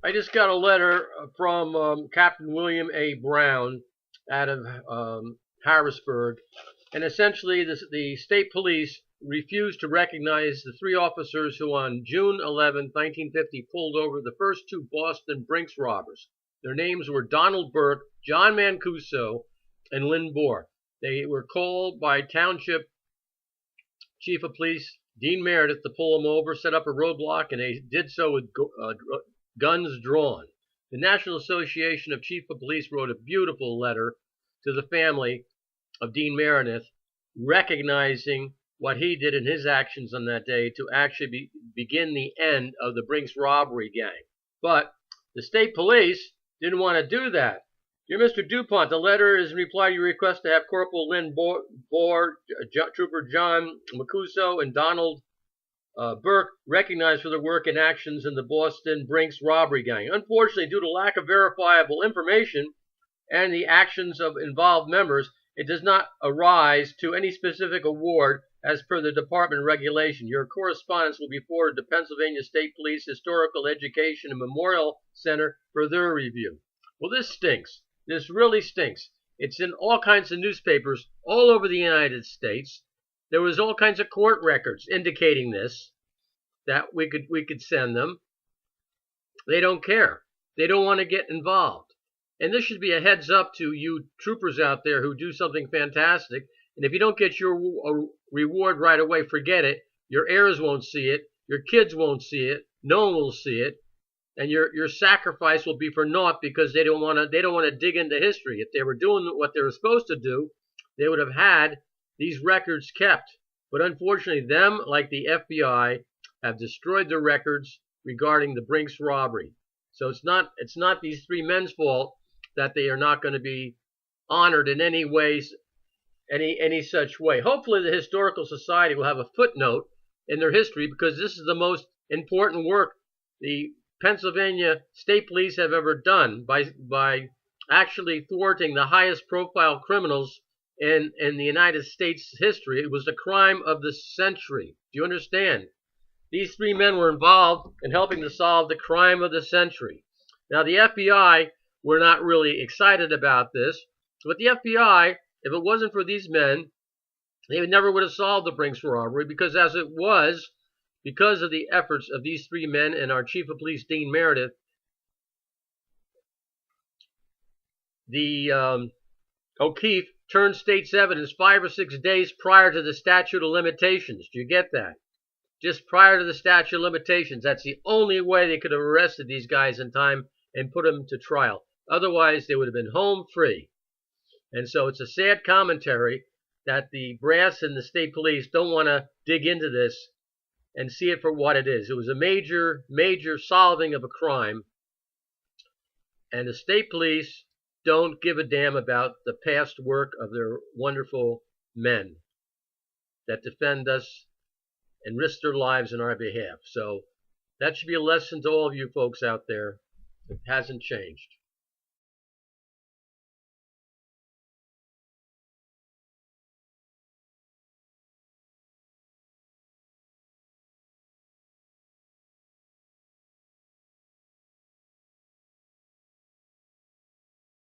I just got a letter from Captain William A. Brown out of Harrisburg, and essentially the state police refused to recognize the three officers who on June 11, 1950 pulled over the first two Boston Brinks robbers. Their names were Donald Burke, John Mancuso, and Lynn Bohr. They were called by Township Chief of Police Dean Meredith to pull them over, set up a roadblock, and they did so with guns drawn. The National Association of Chief of Police wrote a beautiful letter to the family of Dean Meredith, recognizing what he did in his actions on that day to actually begin the end of the Brinks robbery gang. But the state police didn't want to do that. Dear Mr. DuPont, the letter is in reply to your request to have Corporal Lynn Bohr, Trooper John Mancuso, and Donald Burke recognized for their work and actions in the Boston Brinks robbery gang. Unfortunately, due to lack of verifiable information and the actions of involved members, it does not arise to any specific award as per the department regulation. Your correspondence will be forwarded to Pennsylvania State Police Historical Education and Memorial Center for their review. Well, this stinks. This really stinks. It's in all kinds of newspapers all over the United States. There was all kinds of court records indicating this, that we could send them. They don't care. They don't want to get involved. And this should be a heads up to you troopers out there who do something fantastic. And if you don't get your reward right away, forget it. Your heirs won't see it. Your kids won't see it. No one will see it. And your sacrifice will be for naught because they don't want to dig into history. If they were doing what they were supposed to do, they would have had these records kept. But unfortunately, them, like the FBI, have destroyed the records regarding the Brinks robbery. So it's not these three men's fault that they are not going to be honored in any ways, any such way. Hopefully, the Historical Society will have a footnote in their history, because this is the most important work the Pennsylvania State Police have ever done by actually thwarting the highest profile criminals in the United States history. It was the crime of the century. Do you understand? These three men were involved in helping to solve the crime of the century. Now, the FBI were not really excited about this, but the FBI, if it wasn't for these men, they never would have solved the Brinks robbery, because as it was, because of the efforts of these three men and our Chief of Police, Dean Meredith, the O'Keefe turned state's evidence 5 or 6 days prior to the statute of limitations. Do you get that? Just prior to the statute of limitations. That's the only way they could have arrested these guys in time and put them to trial. Otherwise, they would have been home free. And so it's a sad commentary that the brass and the state police don't want to dig into this and see it for what it is. It was a major, major solving of a crime. And the state police don't give a damn about the past work of their wonderful men that defend us and risk their lives on our behalf. So that should be a lesson to all of you folks out there. It hasn't changed.